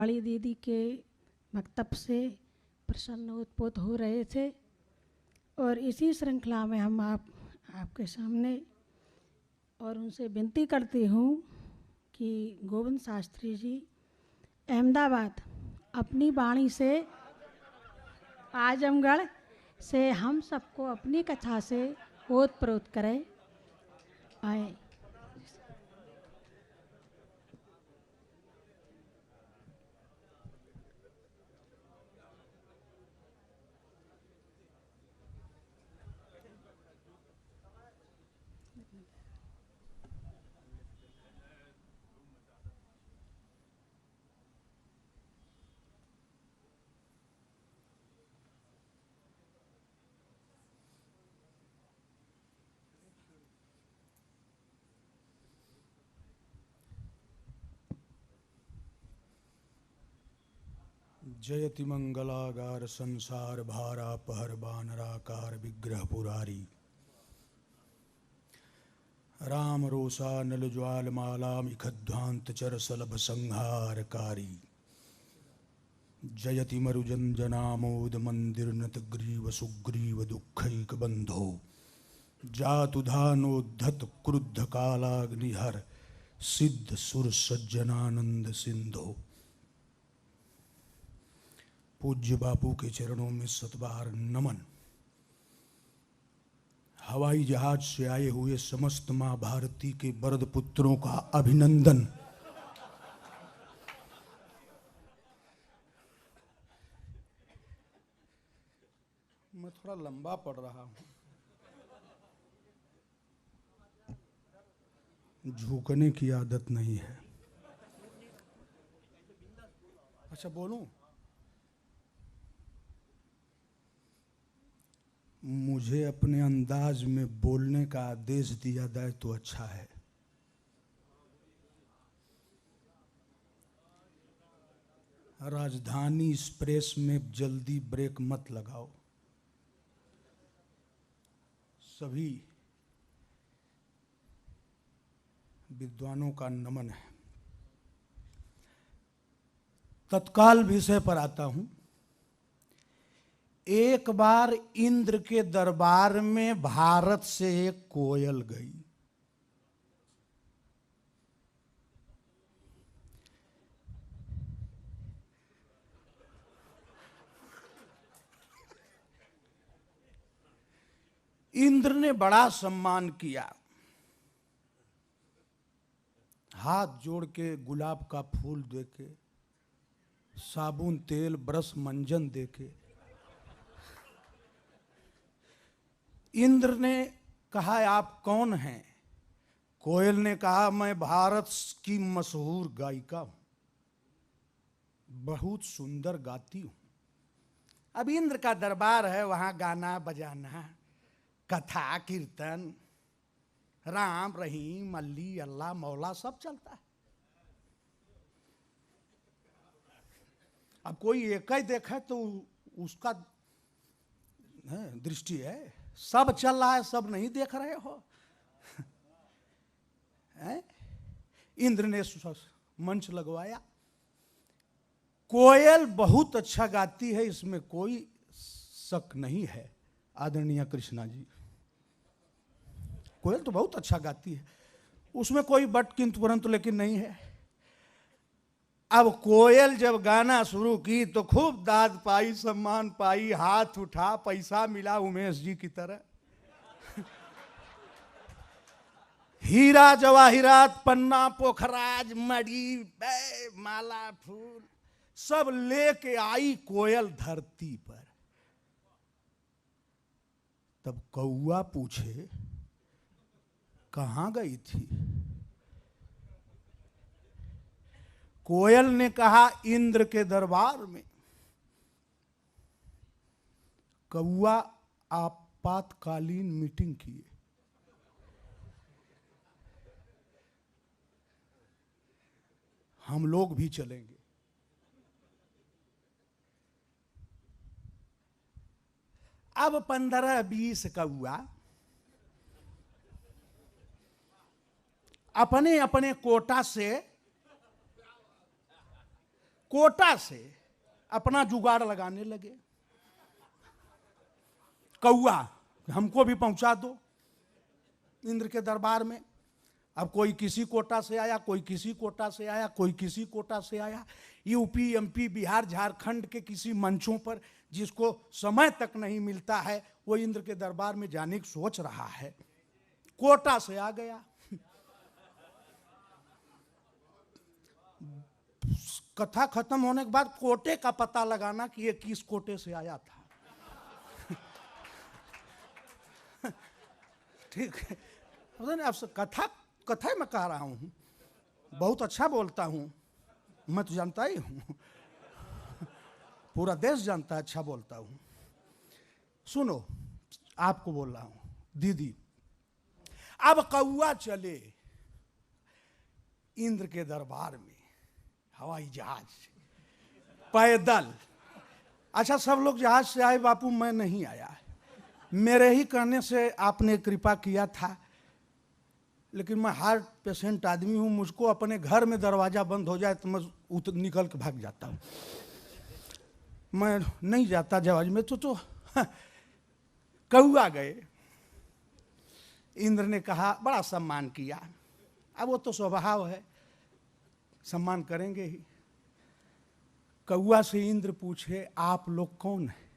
बड़ी दीदी के मकतब से प्रसन्न उत्पोत हो रहे थे और इसी श्रृंखला में हम आपके सामने और उनसे विनती करती हूँ कि गोविंद शास्त्री जी अहमदाबाद अपनी वाणी से आजमगढ़ से हम सबको अपनी कथा से ओतप्रोत करें। आए। जयति मंगलागार संसार भारा पहर बानराकार विग्रह पुरारी राम रोसा नल ज्वाल माला मिखध्वांत चर सलभ संहारकारी जयति मरुजन जनामोद मंदिर नत ग्रीव सुग्रीव दुखैक बंधो जातुधानोद्धत क्रुद्ध कालाग्निहर सिद्ध सुर सज्जनानंद सिंधो। पूज्य बापू के चरणों में सतबार नमन। हवाई जहाज से आए हुए समस्त मां भारती के वरद पुत्रों का अभिनंदन। मैं थोड़ा लंबा पढ़ रहा हूं, झुकने की आदत नहीं है। अच्छा बोलूं? मुझे अपने अंदाज में बोलने का आदेश दिया जाए तो अच्छा है। राजधानी एक्सप्रेस में जल्दी ब्रेक मत लगाओ। सभी विद्वानों का नमन है। तत्काल विषय पर आता हूं। एक बार इंद्र के दरबार में भारत से एक कोयल गई। इंद्र ने बड़ा सम्मान किया। हाथ जोड़ के गुलाब का फूल देके, साबुन तेल ब्रश मंजन देके इंद्र ने कहा, आप कौन हैं? कोयल ने कहा, मैं भारत की मशहूर गायिका हूं, बहुत सुंदर गाती हूं। अब इंद्र का दरबार है, वहां गाना बजाना, कथा कीर्तन, राम रहीम अल्ली अल्लाह मौला सब चलता है। अब कोई एक ही देखा तो उसका दृष्टि है, सब चल रहा है, सब नहीं देख रहे हो। इंद्र ने मंच लगवाया। कोयल बहुत अच्छा गाती है, इसमें कोई शक नहीं है आदरणीय कृष्णा जी। कोयल तो बहुत अच्छा गाती है, उसमें कोई बट किंतु परंतु लेकिन नहीं है। अब कोयल जब गाना शुरू की तो खूब दाद पाई, सम्मान पाई, हाथ उठा, पैसा मिला उमेश जी की तरह। हीरा जवाहिरात पन्ना पोखराज मड़ी माला फूल सब लेके आई कोयल धरती पर। तब कौआ पूछे, कहां गई थी? कोयल ने कहा, इंद्र के दरबार में। कौआ आपातकालीन मीटिंग किए। हम लोग भी चलेंगे। अब 15-20 कौआ अपने अपने कोटा से कोटा से अपना जुगाड़ लगाने लगे। कौआ हमको भी पहुंचा दो इंद्र के दरबार में। अब कोई किसी कोटा से आया, कोई किसी कोटा से आया, कोई किसी कोटा से आया। यूपी, एमपी, बिहार, झारखंड के किसी मंचों पर जिसको समय तक नहीं मिलता है वो इंद्र के दरबार में जाने की सोच रहा है। कोटा से आ गया। कथा खत्म होने के बाद कोटे का पता लगाना कि ये किस कोटे से आया था। ठीक है, आपसे कथा मैं कह रहा हूं, बहुत अच्छा बोलता हूं, मैं तो जानता ही हूं, पूरा देश जानता है अच्छा बोलता हूं। सुनो, आपको बोल रहा हूं दीदी। अब कौआ चले इंद्र के दरबार में हवाई जहाज से, पैदल। अच्छा, सब लोग जहाज से आए बापू, मैं नहीं आया। मेरे ही कहने से आपने कृपा किया था, लेकिन मैं हार्ट पेशेंट आदमी हूं। मुझको अपने घर में दरवाजा बंद हो जाए तो मैं निकल के भाग जाता हूं। मैं नहीं जाता जहाज में। तो कौआ गए। इंद्र ने कहा, बड़ा सम्मान किया। अब वो तो स्वभाव है, सम्मान करेंगे ही। कौआ से इंद्र पूछे, आप लोग कौन है?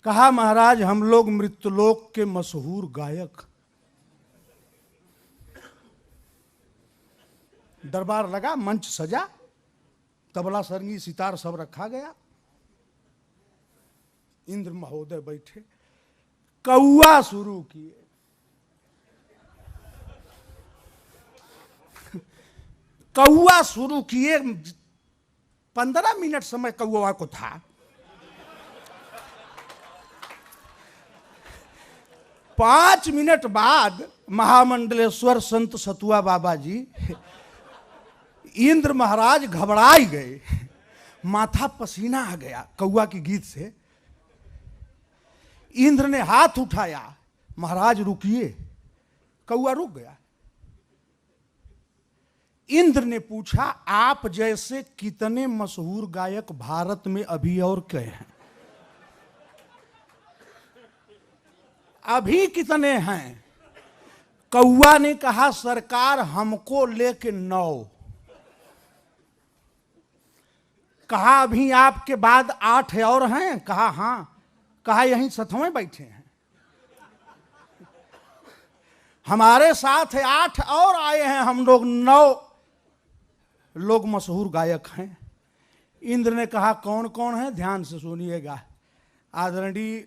कहा, महाराज हम लोग मृत्युलोक के मशहूर गायक। दरबार लगा, मंच सजा, तबला, सरंगी, सितार सब रखा गया। इंद्र महोदय बैठे, कौआ शुरू किए। कौआ शुरू किए। 15 मिनट समय कौआ को था। 5 मिनट बाद महामंडलेश्वर संत सतुआ बाबा जी, इंद्र महाराज घबराई गए, माथा पसीना आ गया कौआ की गीत से। इंद्र ने हाथ उठाया, महाराज रुकिए। कौआ रुक गया। इंद्र ने पूछा, आप जैसे कितने मशहूर गायक भारत में अभी और गए हैं? अभी कितने हैं? कौआ ने कहा, सरकार हमको लेके 9। कहा, अभी आपके बाद 8 और हैं? कहा, हाँ। कहा, यहीं 7वें बैठे हैं। हमारे साथ 8 और आए हैं, हम लोग 9 लोग मशहूर गायक हैं। इंद्र ने कहा, कौन कौन है? ध्यान से सुनिएगा। आदरणीय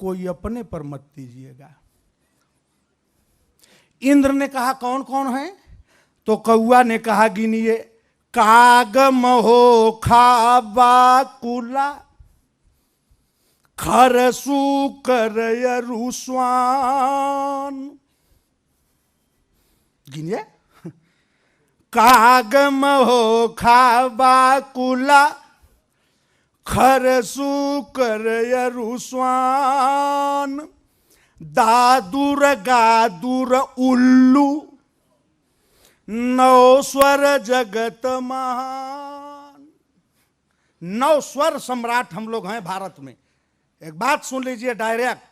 कोई अपने पर मत दीजिएगा। इंद्र ने कहा, कौन कौन है? तो कौआ ने कहा, गिनिए। काग, महो, खाबा, कुला, खरसू, करयरु, स्वान। गिनिए। काग, महो, खाबा, कुला, खरसू, करयरु, स्वान। दादुर, गादुर, उल्लू, 9 स्वर जगत महान। 9 स्वर सम्राट हम लोग हैं भारत में। एक बात सुन लीजिए डायरेक्ट।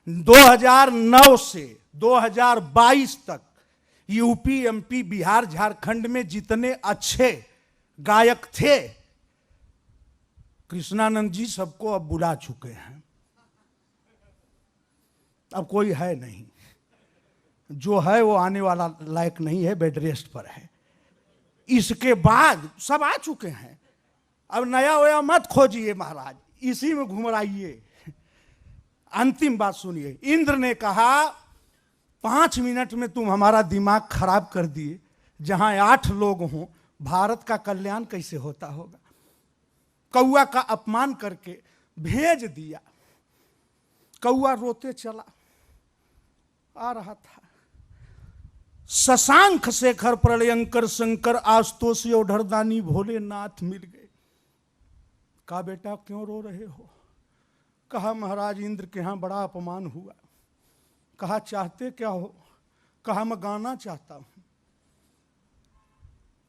2009 से 2022 तक यूपी, एमपी, बिहार, झारखंड में जितने अच्छे गायक थे, कृष्णानंद जी सबको अब बुला चुके हैं। अब कोई है नहीं। जो है वो आने वाला लायक नहीं है, बेड रेस्ट पर है। इसके बाद सब आ चुके हैं। अब नया वया मत खोजिए महाराज, इसी में घुमराइए। अंतिम बात सुनिए। इंद्र ने कहा, 5 मिनट में तुम हमारा दिमाग खराब कर दिए। जहां 8 लोग हों, भारत का कल्याण कैसे होता होगा? कौआ का अपमान करके भेज दिया। कौआ रोते चला आ रहा था। शशांक शेखर, प्रलयंकर, शंकर, आशुतोष, ओढ़रदानी, भोलेनाथ मिल गए। कहा, बेटा क्यों रो रहे हो? कहा, महाराज इंद्र के यहां बड़ा अपमान हुआ। कहा, चाहते क्या हो? कहा मैं गाना चाहता हूं।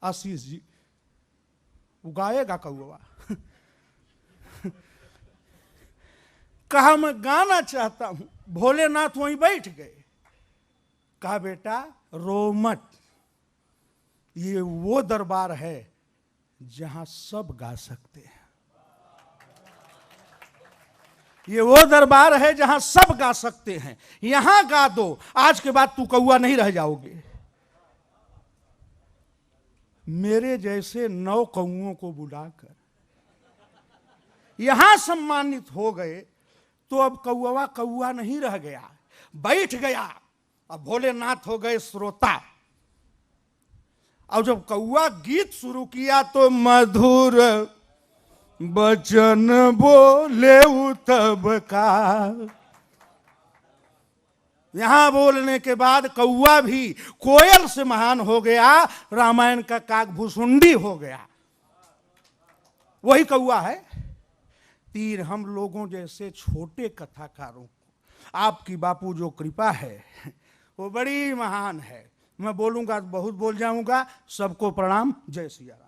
आशीष जी वो गाएगा कौवा। कहा मैं गाना चाहता हूं। भोलेनाथ वहीं बैठ गए। कहा बेटा रो मत, ये वो दरबार है जहां सब गा सकते हैं। ये वो दरबार है जहां सब गा सकते हैं, यहां गा दो, आज के बाद तू कौवा नहीं रह जाओगे। मेरे जैसे 9 कौओं को बुलाकर यहां सम्मानित हो गए तो अब कौवा कौवा नहीं रह गया, बैठ गया। अब भोलेनाथ हो गए श्रोता। और जब कौवा गीत शुरू किया तो मधुर बचन बोले तब का। यहां बोलने के बाद कौवा भी कोयल से महान हो गया, रामायण का काकभूसुंडी हो गया। वही कौवा है। तीर हम लोगों जैसे छोटे कथाकारों को आपकी बापू जो कृपा है वो बड़ी महान है। मैं बोलूंगा तो बहुत बोल जाऊंगा। सबको प्रणाम। जय सिया राम।